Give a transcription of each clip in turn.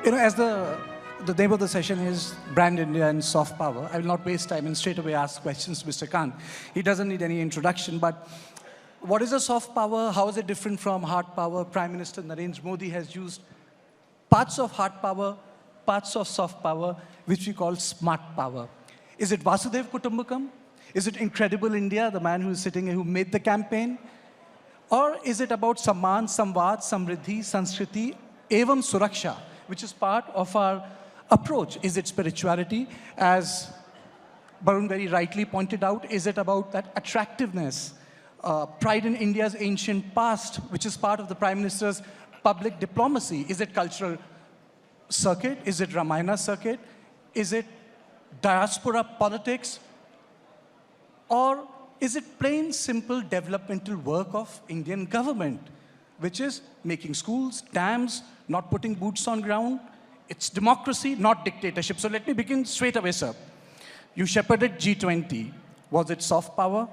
As the name of the session is Brand India and Soft Power, I will not waste time and straight away ask questions to Mr. Kant. He doesn't need any introduction, but what is a soft power? How is it different from hard power? Prime Minister Narendra Modi has used parts of hard power, parts of soft power, which we call smart power. Is it Vasudev Kutumbakam? Is it Incredible India, the man who is sitting here who made the campaign? Or is it about Samman, Samvad, Samriddhi, Sanskriti, Evam Suraksha, which is part of our approach? Is it spirituality? As Barun very rightly pointed out, is it about that attractiveness, pride in India's ancient past, which is part of the Prime Minister's public diplomacy? Is it cultural circuit? Is it Ramayana circuit? Is it diaspora politics? Or is it plain, simple developmental work of Indian government, which is making schools, dams, not putting boots on ground? It's democracy, not dictatorship. So let me begin straight away, sir. You shepherded G20. Was it soft power?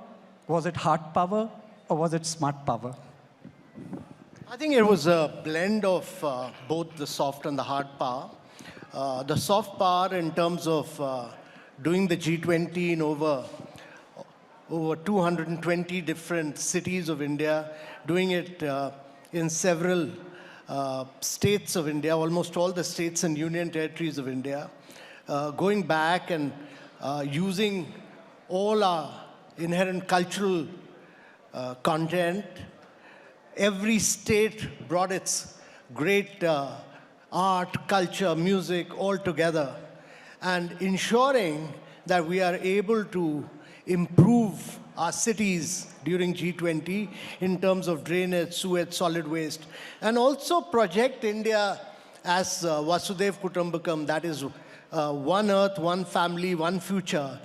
Was it hard power? Or was it smart power? I think it was a blend of both the soft and the hard power. The soft power in terms of doing the G20 in over 220 different cities of India, doing it in several states of India, almost all the states and union territories of India, going back and using all our inherent cultural content. Every state brought its great art, culture, music all together, and ensuring that we are able to improve our cities during G20 in terms of drainage, sewage, solid waste, and also project India as Vasudev Kutumbakam, that is one earth, one family, one future.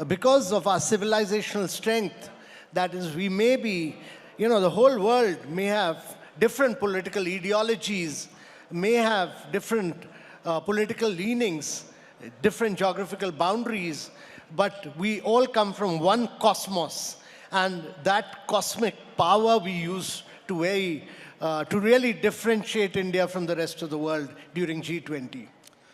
Because of our civilizational strength, that is, we may be, the whole world may have different political ideologies, may have different political leanings, different geographical boundaries, but we all come from one cosmos, and that cosmic power we use to really differentiate India from the rest of the world during G20.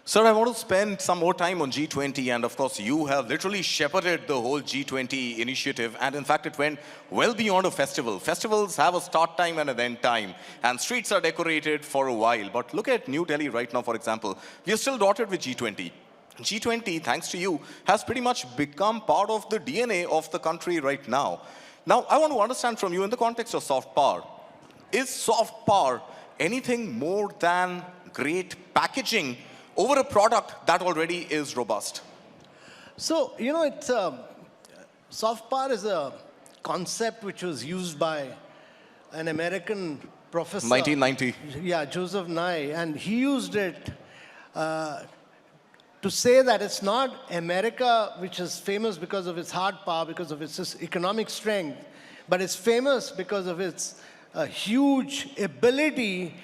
Sir, I want to spend some more time on G20, and of course you have literally shepherded the whole G20 initiative, and in fact it went well beyond a festival. Festivals have a start time and an end time, and streets are decorated for a while. But look at New Delhi right now, for example. We are still dotted with G20. G20, thanks to you, has pretty much become part of the DNA of the country right now. Now, I want to understand from you in the context of soft power, is soft power anything more than great packaging over a product that already is robust? So, soft power is a concept which was used by an American professor. 1990. Yeah, Joseph Nye, and he used it to say that it's not America which is famous because of its hard power, because of its economic strength, but it's famous because of its huge ability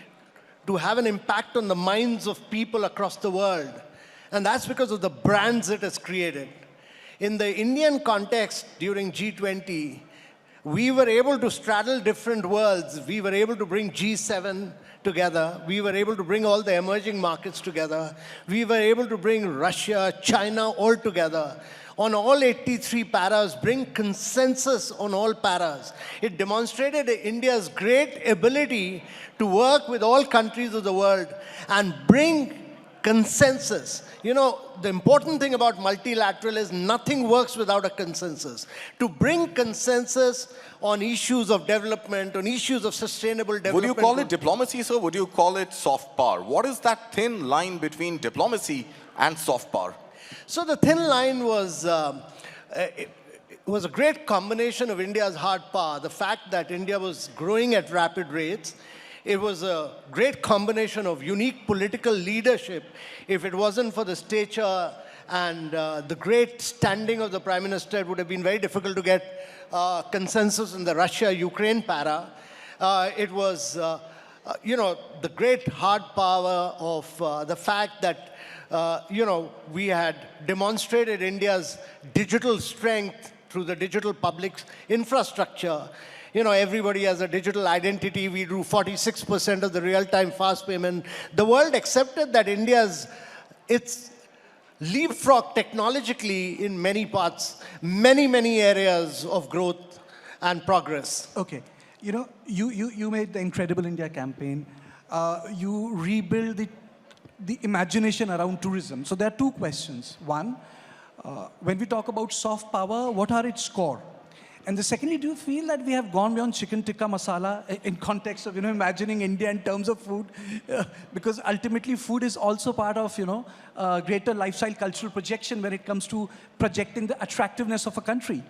to have an impact on the minds of people across the world. And that's because of the brands it has created. In the Indian context during G20, we were able to straddle different worlds. We were able to bring G7 together. We were able to bring all the emerging markets together. We were able to bring Russia, China all together. On all 83 paras, bring consensus on all paras. It demonstrated India's great ability to work with all countries of the world and bring consensus. The important thing about multilateral is nothing works without a consensus. To bring consensus on issues of development, on issues of sustainable development. Would you call it diplomacy, sir? Would you call it soft power? What is that thin line between diplomacy and soft power? So the thin line was a great combination of India's hard power, the fact that India was growing at rapid rates. It was a great combination of unique political leadership. If it wasn't for the stature and the great standing of the Prime Minister, it would have been very difficult to get consensus in the Russia-Ukraine para. It was, the great hard power of the fact that, we had demonstrated India's digital strength through the digital public infrastructure. everybody has a digital identity. We do 46% of the real-time fast payment. The world accepted that it's leapfrog technologically in many parts, many areas of growth and progress. Okay. You made the Incredible India campaign. You rebuild the imagination around tourism. So there are two questions. One, when we talk about soft power, what are its core? And the secondly, do you feel that we have gone beyond chicken tikka masala in context of, imagining India in terms of food? Because ultimately food is also part of, greater lifestyle cultural projection when it comes to projecting the attractiveness of a country.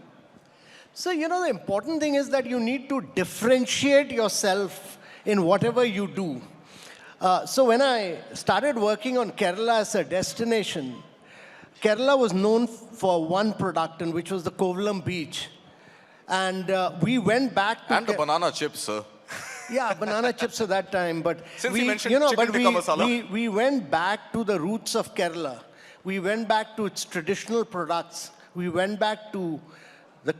So, the important thing is that you need to differentiate yourself in whatever you do. So when I started working on Kerala as a destination, Kerala was known for one product, and which was the Kovalam beach. And we went back to... And the banana chips, sir. Yeah, banana chips at that time. But Since you mentioned chicken tikka masala. We went back to the roots of Kerala. We went back to its traditional products. We went back to the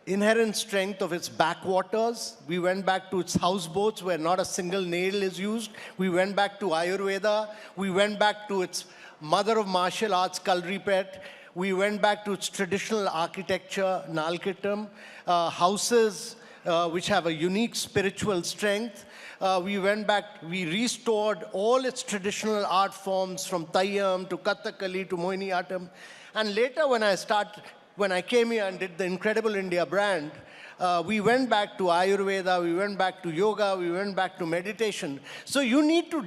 inherent strength of its backwaters. We went back to its houseboats where not a single nail is used. We went back to Ayurveda. We went back to its mother of martial arts, Kalripet. We went back to its traditional architecture, Nalkittam, houses which have a unique spiritual strength. We went back, we restored all its traditional art forms from Tayyam to Kathakali to Mohiniyattam. And later when I came here and did the Incredible India brand, we went back to Ayurveda, we went back to yoga, we went back to meditation. So you need to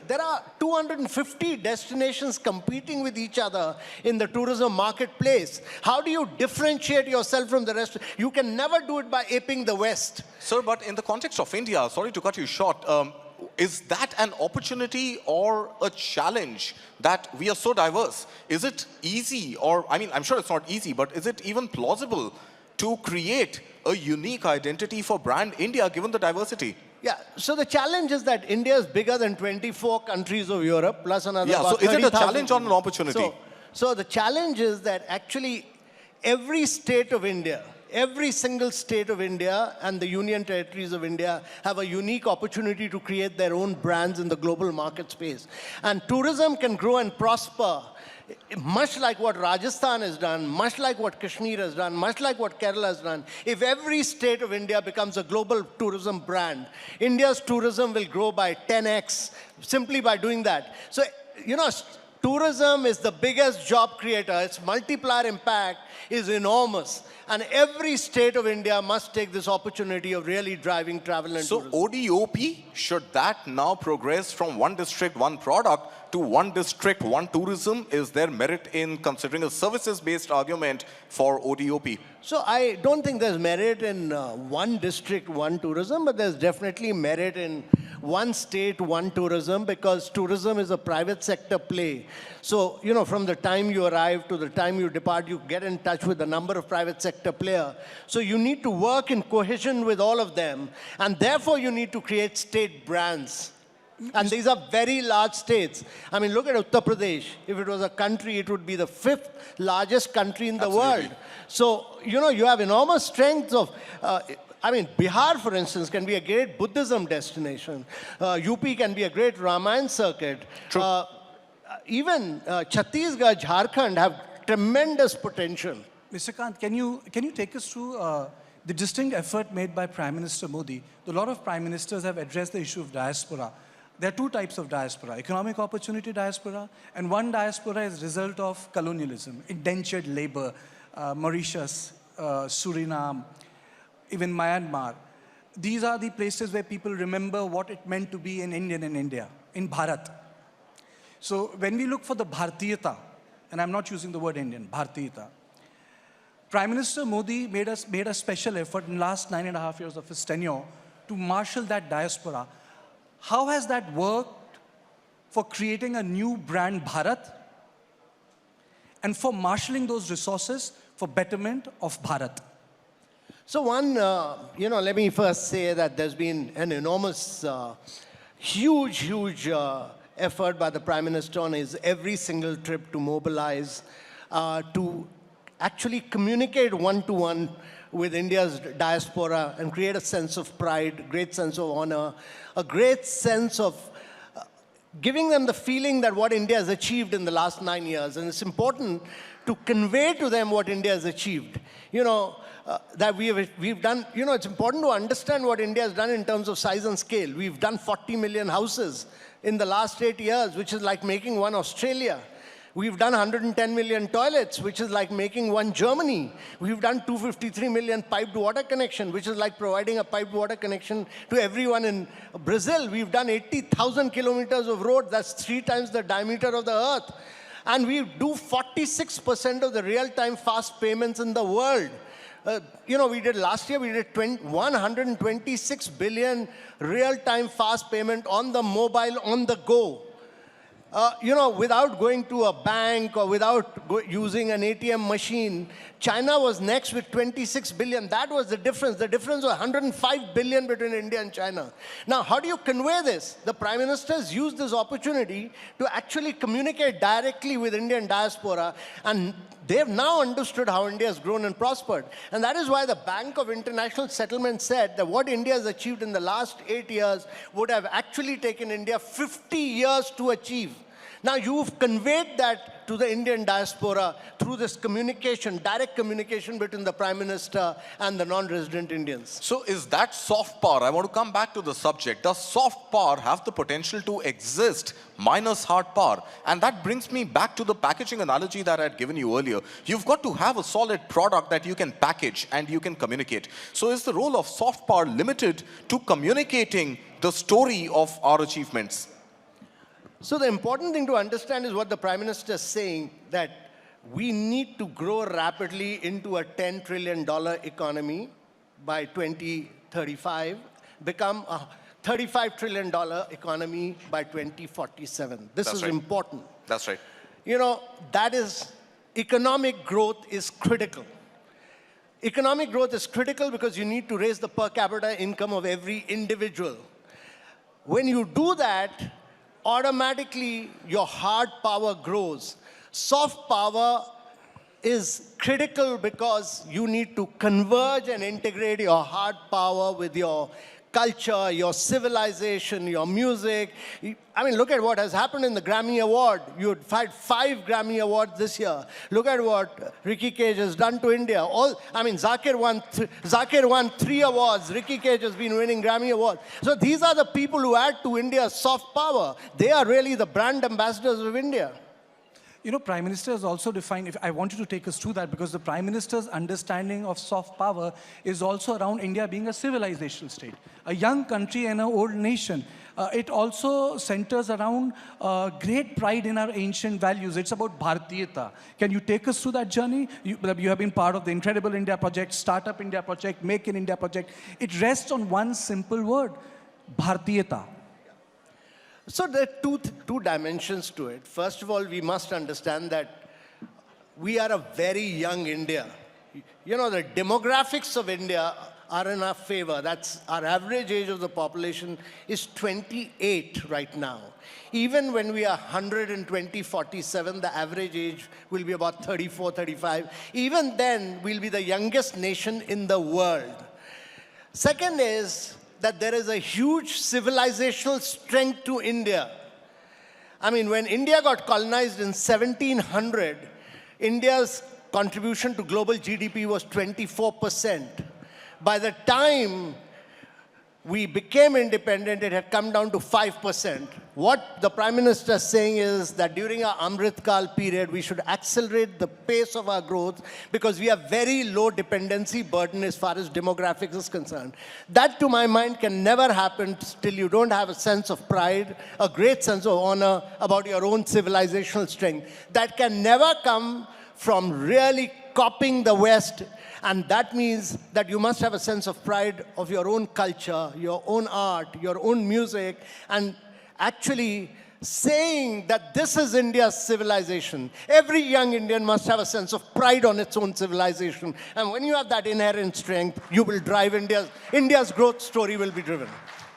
there are 250 destinations competing with each other in the tourism marketplace. How do you differentiate yourself from the rest? You can never do it by aping the West. Sir, but in the context of India, sorry to cut you short, is that an opportunity or a challenge that we are so diverse? Is it easy, or, I'm sure it's not easy, but is it even plausible to create a unique identity for brand India given the diversity? Yeah, so the challenge is that India is bigger than 24 countries of Europe, plus another Yeah, so about is it a 30,000. challenge or an opportunity? So the challenge is that actually every state of India, every single state of India and the union territories of India have a unique opportunity to create their own brands in the global market space. And tourism can grow and prosper much like what Rajasthan has done, much like what Kashmir has done, much like what Kerala has done. If every state of India becomes a global tourism brand, India's tourism will grow by 10x simply by doing that. So, tourism is the biggest job creator. Its multiplier impact is enormous. And every state of India must take this opportunity of really driving travel and tourism. So ODOP, should that now progress from one district, one product to one district, one tourism? Is there merit in considering a services-based argument for ODOP? So I don't think there's merit in one district, one tourism, but there's definitely merit in one state, one tourism, because tourism is a private sector play. So, from the time you arrive to the time you depart, you get in touch with a number of private sector players. So you need to work in cohesion with all of them, and therefore you need to create state brands. And these are very large states. Look at Uttar Pradesh. If it was a country, it would be the 5th largest country in the world. So, you have enormous strengths of... Bihar, for instance, can be a great Buddhism destination. UP can be a great Ramayana circuit. Even Chhattisgarh, Jharkhand have tremendous potential. Mr. Kant, can you take us through the distinct effort made by Prime Minister Modi? A lot of prime ministers have addressed the issue of diaspora. There are two types of diaspora: economic opportunity diaspora, and one diaspora is a result of colonialism, indentured labor, Mauritius, Suriname, even Myanmar. These are the places where people remember what it meant to be an Indian in India, in Bharat. So when we look for the Bharatiyata, and I'm not using the word Indian, Bharatiyata, Prime Minister Modi made a special effort in the last 9.5 years of his tenure to marshal that diaspora. How has that worked for creating a new brand, Bharat, and for marshalling those resources for betterment of Bharat? So one, let me first say that there's been an enormous, huge effort by the Prime Minister on his every single trip to mobilize, to actually communicate one-to-one with India's diaspora and create a sense of pride, great sense of honor, a great sense of giving them the feeling that what India has achieved in the last 9 years. And it's important to convey to them what India has achieved. That we've done, it's important to understand what India has done in terms of size and scale. We've done 40 million houses in the last 8 years, which is like making one Australia. We've done 110 million toilets, which is like making one Germany. We've done 253 million piped water connection, which is like providing a piped water connection to everyone in Brazil. We've done 80,000 kilometers of road. That's 3 times the diameter of the earth. And we do 46% of the real-time fast payments in the world. We did last year, we did 126 billion real-time fast payment on the mobile, on the go. Without going to a bank or without using an ATM machine. China was next with 26 billion. That was the difference. The difference was 105 billion between India and China. Now, how do you convey this? The Prime Minister has used this opportunity to actually communicate directly with Indian diaspora, and they've now understood how India has grown and prospered. And that is why the Bank of International Settlement said that what India has achieved in the last 8 years would have actually taken India 50 years to achieve. Now, you've conveyed that to the Indian diaspora through this communication, direct communication between the Prime Minister and the non-resident Indians. So is that soft power? I want to come back to the subject. Does soft power have the potential to exist minus hard power? And that brings me back to the packaging analogy that I had given you earlier. You've got to have a solid product that you can package and you can communicate. So is the role of soft power limited to communicating the story of our achievements? So the important thing to understand is what the Prime Minister is saying, that we need to grow rapidly into a $10 trillion economy by 2035, become a $35 trillion economy by 2047. This is important. That's right. That is, economic growth is critical. Economic growth is critical because you need to raise the per capita income of every individual. When you do that, automatically your hard power grows. Soft power is critical because you need to converge and integrate your hard power with your culture, your civilization, your music. I mean, look at what has happened in the Grammy Award. You had 5 Grammy Awards this year. Look at what Ricky Cage has done to India. Zakir won 3 awards. Ricky Cage has been winning Grammy Awards. So these are the people who add to India's soft power. They are really the brand ambassadors of India. Prime Minister has also defined, I want you to take us through that, because the Prime Minister's understanding of soft power is also around India being a civilizational state, a young country and an old nation. It also centers around great pride in our ancient values. It's about Bharatiyata. Can you take us through that journey? You have been part of the Incredible India Project, Startup India Project, Make in India Project. It rests on one simple word, Bharatiyata. So there are two dimensions to it. First of all, we must understand that we are a very young India. The demographics of India are in our favor. That's our average age of the population is 28 right now. Even when we are 147, the average age will be about 34, 35. Even then, we'll be the youngest nation in the world. Second is that there is a huge civilizational strength to India. When India got colonized in 1700, India's contribution to global GDP was 24%. By the time we became independent, it had come down to 5%. What the Prime Minister is saying is that during our Amrit Kal period, we should accelerate the pace of our growth because we have very low dependency burden as far as demographics is concerned. That, to my mind, can never happen till you don't have a sense of pride, a great sense of honor about your own civilizational strength. That can never come from really copying the West. And that means that you must have a sense of pride of your own culture, your own art, your own music, and actually saying that this is India's civilization. Every young Indian must have a sense of pride on its own civilization. And when you have that inherent strength, you will drive India's growth story will be driven.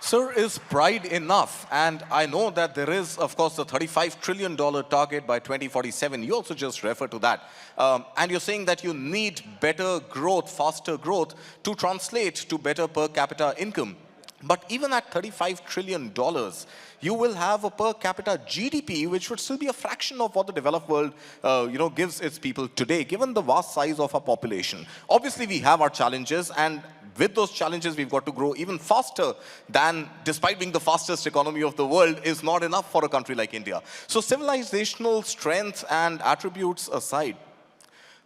Sir, is pride enough? And I know that there is, of course, the $35 trillion target by 2047. You also just refer to that. And you're saying that you need better growth, faster growth to translate to better per capita income. But even at $35 trillion, you will have a per capita GDP, which would still be a fraction of what the developed world, gives its people today, given the vast size of our population. Obviously, we have our challenges, and with those challenges, we've got to grow even faster than, despite being the fastest economy of the world, is not enough for a country like India. So civilizational strength and attributes aside,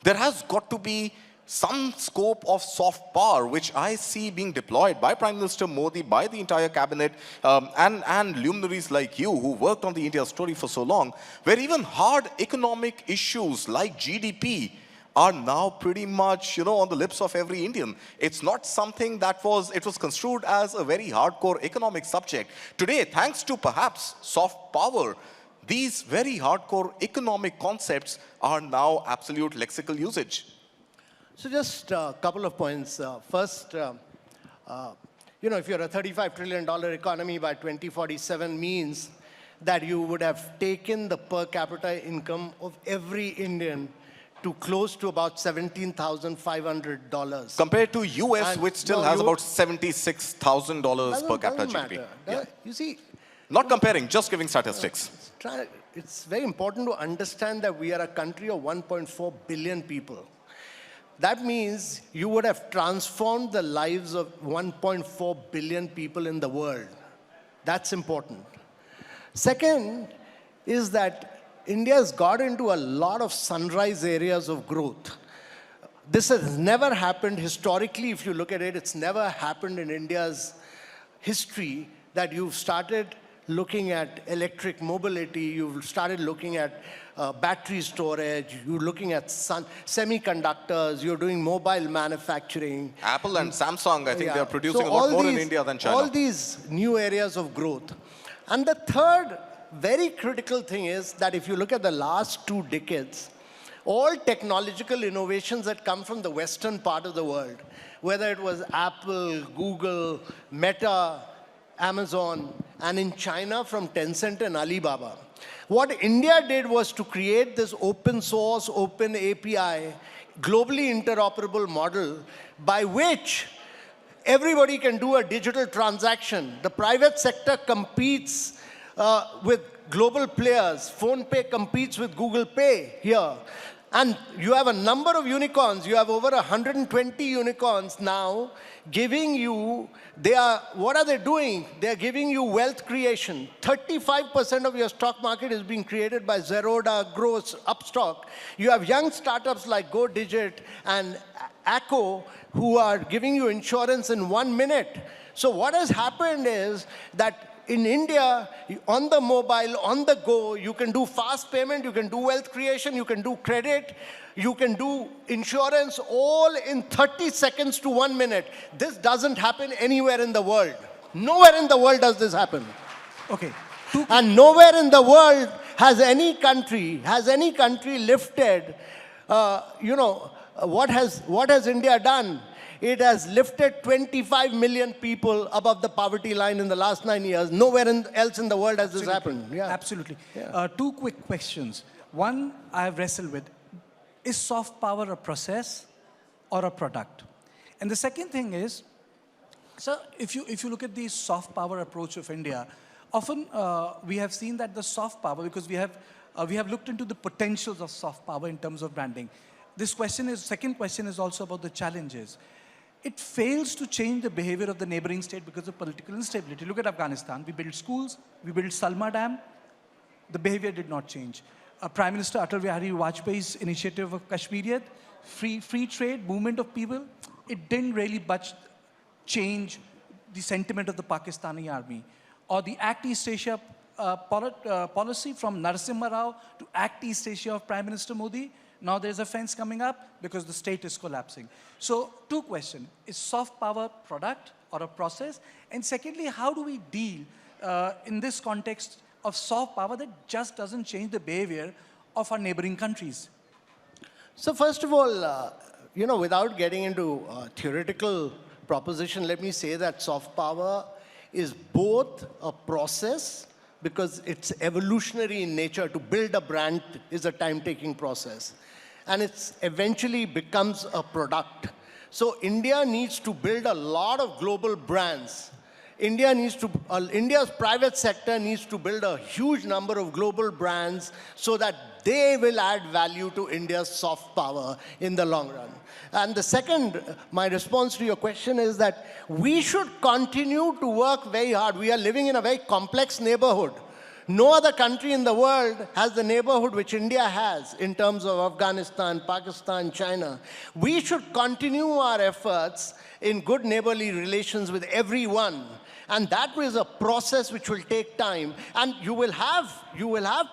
there has got to be some scope of soft power, which I see being deployed by Prime Minister Modi, by the entire cabinet, and luminaries like you who worked on the India story for so long, where even hard economic issues like GDP are now pretty much, on the lips of every Indian. It's not something it was construed as a very hardcore economic subject. Today, thanks to perhaps soft power, these very hardcore economic concepts are now absolute lexical usage. So just a couple of points. First, if you're a $35 trillion economy by 2047 means that you would have taken the per capita income of every Indian to close to about $17,500. Compared to US, which still has about $76,000 per capita GDP. Yeah. You see, not comparing, just giving statistics. It's very important to understand that we are a country of 1.4 billion people. That means you would have transformed the lives of 1.4 billion people in the world. That's important. Second is that India has got into a lot of sunrise areas of growth. This has never happened historically. If you look at it, it's never happened in India's history that you've started looking at electric mobility, you've started looking at battery storage, you're looking at semiconductors, you're doing mobile manufacturing. Apple and Samsung, I think they're producing a lot more in India than China. All these new areas of growth. And the third very critical thing is that if you look at the last 2 decades, all technological innovations that come from the western part of the world, whether it was Apple, Google, Meta, Amazon, and in China from Tencent and Alibaba. What India did was to create this open source, open API, globally interoperable model by which everybody can do a digital transaction. The private sector competes with global players. PhonePe competes with Google Pay here. And you have a number of unicorns. You have over 120 unicorns now giving you, what are they doing? They're giving you wealth creation. 35% of your stock market is being created by Zerodha, Gross, Upstock. You have young startups like GoDigit and Acco who are giving you insurance in 1 minute. So what has happened is that in India, on the mobile, on the go, you can do fast payment, you can do wealth creation, you can do credit, you can do insurance, all in 30 seconds to 1 minute. This doesn't happen anywhere in the world. Nowhere in the world does this happen. Okay. And nowhere in the world has any country lifted, what has India done? It has lifted 25 million people above the poverty line in the last 9 years. Nowhere else in the world has this happened. Yeah. Absolutely. Yeah. 2 quick questions. One, I have wrestled with. Is soft power a process or a product? And the second thing is, so if you look at the soft power approach of India, often we have seen that the soft power, because we have looked into the potentials of soft power in terms of branding. Second question is also about the challenges. It fails to change the behavior of the neighboring state because of political instability. Look at Afghanistan. We built schools, we built Salma Dam. The behavior did not change. Prime Minister Atal Bihari Vajpayee's initiative of Kashmiriyat, free trade, movement of people, it didn't really change the sentiment of the Pakistani army. Or the Act East Asia policy from Narasimha Rao to Act East Asia of Prime Minister Modi. Now there's a fence coming up because the state is collapsing. So 2 questions. Is soft power product or a process? And secondly, how do we deal in this context of soft power that just doesn't change the behavior of our neighboring countries? So first of all, without getting into theoretical proposition, let me say that soft power is both a process, because it's evolutionary in nature. To build a brand is a time-taking process. And it's eventually becomes a product. So India needs to build a lot of global brands. India's private sector needs to build a huge number of global brands so that they will add value to India's soft power in the long run. And the second, my response to your question is that we should continue to work very hard. We are living in a very complex neighborhood. No other country in the world has the neighborhood which India has in terms of Afghanistan, Pakistan, China. We should continue our efforts in good neighborly relations with everyone. And that is a process which will take time. And you will have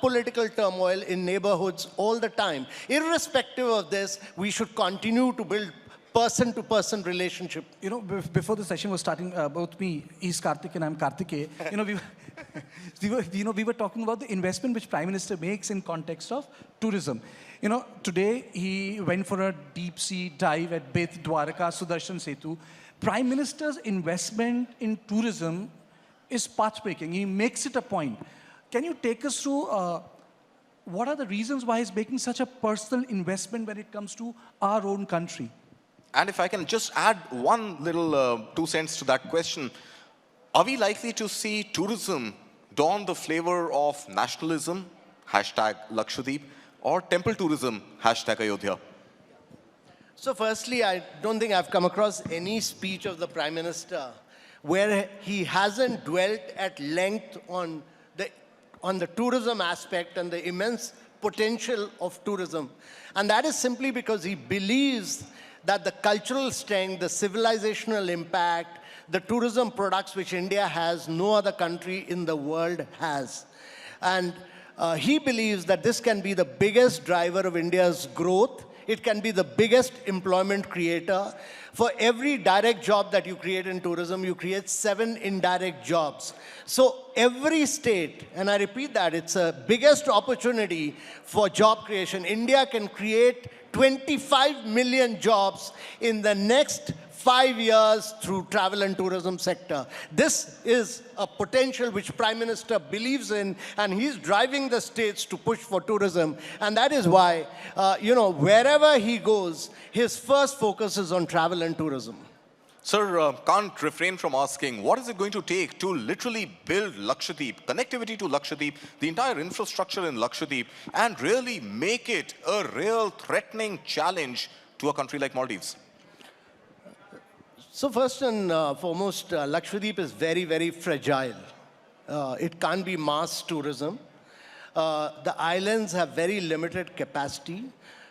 political turmoil in neighborhoods all the time. Irrespective of this, we should continue to build person-to-person relationship. You know, before the session was starting, both me, he's Karthik and I'm Karthike, you know, we were talking about the investment which Prime Minister makes in context of tourism. You know, today he went for a deep sea dive at Beth, Dwarka, Sudarshan Setu. Prime Minister's investment in tourism is path-breaking. He makes it a point. Can you take us through what are the reasons why he's making such a personal investment when it comes to our own country? And if I can just add one little 2 cents to that question, are we likely to see tourism don the flavor of nationalism, #Lakshadweep, or temple tourism, #Ayodhya? So firstly, I don't think I've come across any speech of the Prime Minister where he hasn't dwelt at length on the tourism aspect and the immense potential of tourism. And that is simply because he believes that the cultural strength, the civilizational impact, the tourism products which India has, no other country in the world has. And he believes that this can be the biggest driver of India's growth. It can be the biggest employment creator. For every direct job that you create in tourism, you create 7 indirect jobs. So every state, and I repeat that, it's a biggest opportunity for job creation. India can create 25 million jobs in the next 5 years through travel and tourism sector. This is a potential which Prime Minister believes in, and he's driving the states to push for tourism. And that is why, wherever he goes, his first focus is on travel and tourism. Sir, can't refrain from asking, what is it going to take to literally build Lakshadweep, connectivity to Lakshadweep, the entire infrastructure in Lakshadweep, and really make it a real threatening challenge to a country like Maldives? So first and foremost, Lakshadweep is very, very fragile. It can't be mass tourism. The islands have very limited capacity.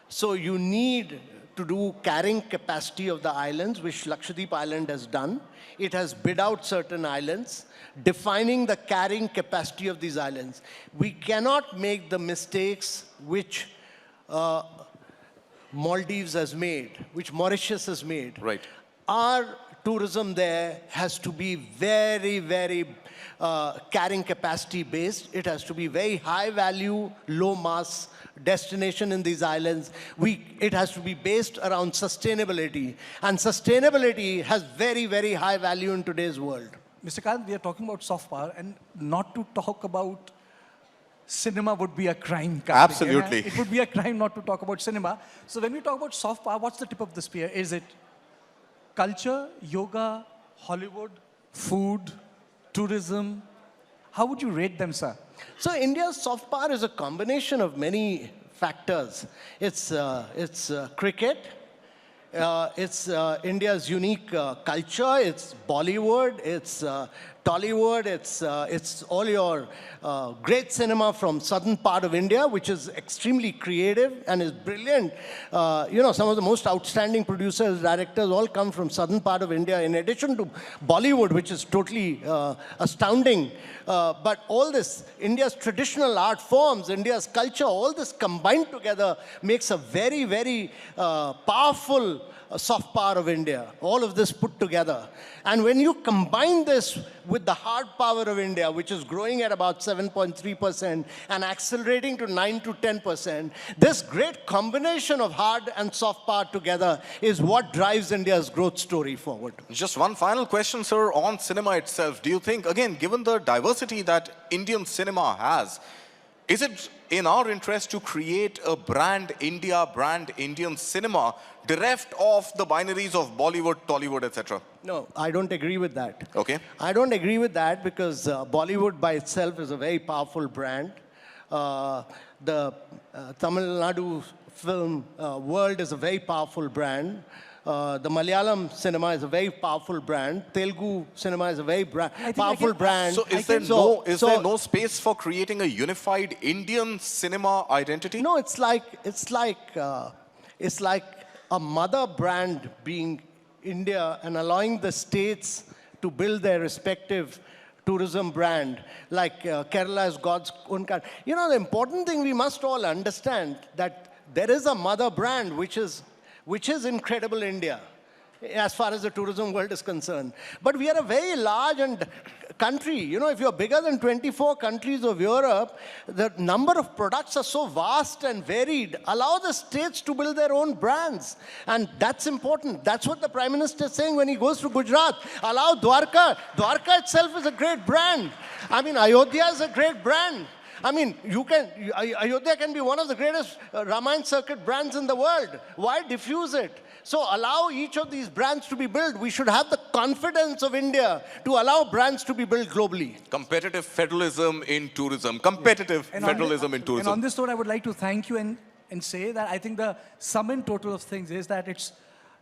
So you need to do carrying capacity of the islands, which Lakshadweep Island has done. It has bid out certain islands, defining the carrying capacity of these islands. We cannot make the mistakes which Maldives has made, which Mauritius has made. Right. Our tourism there has to be very, very carrying capacity based. It has to be very high value, low mass destination in these islands. It has to be based around sustainability. And sustainability has very, very high value in today's world. Mr. Kant, we are talking about soft power, and not to talk about cinema would be a crime. Karthik. Absolutely. It would be a crime not to talk about cinema. So when we talk about soft power, what's the tip of the spear? Is it culture, yoga, Hollywood, food, tourism? How would you rate them, sir? So India's soft power is a combination of many factors. It's cricket, it's India's unique culture, it's Bollywood, it's Tollywood, it's all your great cinema from southern part of India, which is extremely creative and is brilliant. Some of the most outstanding producers, directors all come from southern part of India, in addition to Bollywood, which is totally astounding. But all this, India's traditional art forms, India's culture, all this combined together makes a very, very powerful soft power of India, all of this put together. And when you combine this with the hard power of India, which is growing at about 7.3% and accelerating to 9 to 10%, this great combination of hard and soft power together is what drives India's growth story forward. Just one final question, sir, on cinema itself. Do you think, again, given the diversity that Indian cinema has, is it in our interest to create a brand India, brand Indian cinema, bereft of the binaries of Bollywood, Tollywood, etc.? No, I don't agree with that. Okay. I don't agree with that because Bollywood by itself is a very powerful brand. The Tamil Nadu film world is a very powerful brand. The Malayalam cinema is a very powerful brand. Telugu cinema is a very powerful brand. So is there no space for creating a unified Indian cinema identity? No, it's like a mother brand being India and allowing the states to build their respective tourism brand, like Kerala is God's own country. You know, the important thing we must all understand that there is a mother brand which is Incredible India, as far as the tourism world is concerned. But we are a very large country. You know, if you're bigger than 24 countries of Europe, the number of products are so vast and varied. Allow the states to build their own brands. And that's important. That's what the Prime Minister is saying when he goes to Gujarat. Allow Dwarka. Dwarka itself is a great brand. I mean, Ayodhya is a great brand. I mean, Ayodhya can be one of the greatest Ramayana circuit brands in the world. Why diffuse it? So allow each of these brands to be built. We should have the confidence of India to allow brands to be built globally. Competitive federalism in tourism. Competitive federalism in tourism. And on this note, I would like to thank you and say that I think the sum and total of things is that it's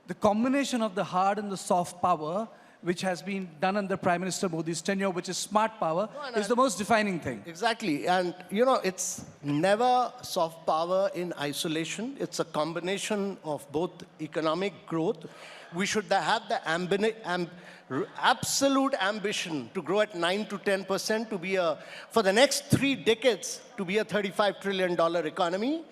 the combination of the hard and the soft power which has been done under Prime Minister Modi's tenure, which is smart power, is the most defining thing. Exactly. And, you know, it's never soft power in isolation. It's a combination of both economic growth. We should have the absolute ambition to grow at 9 to 10%, to be for the next 3 decades, to be a $35 trillion economy.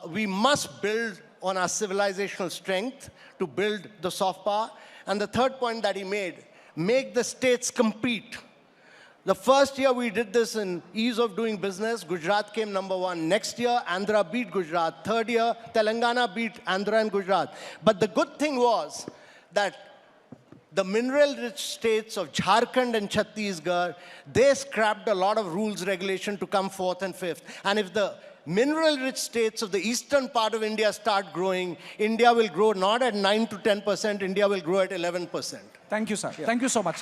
We must build on our civilizational strength to build the soft power. And the third point that he made, make the states compete. The first year we did this in ease of doing business, Gujarat came number 1. Next year, Andhra beat Gujarat. Third year, Telangana beat Andhra and Gujarat. But the good thing was that the mineral-rich states of Jharkhand and Chhattisgarh, they scrapped a lot of rules, regulation to come 4th and 5th. And if the mineral-rich states of the eastern part of India start growing, India will grow not at 9 to 10%, India will grow at 11%. Thank you, sir. Yeah. Thank you so much, sir.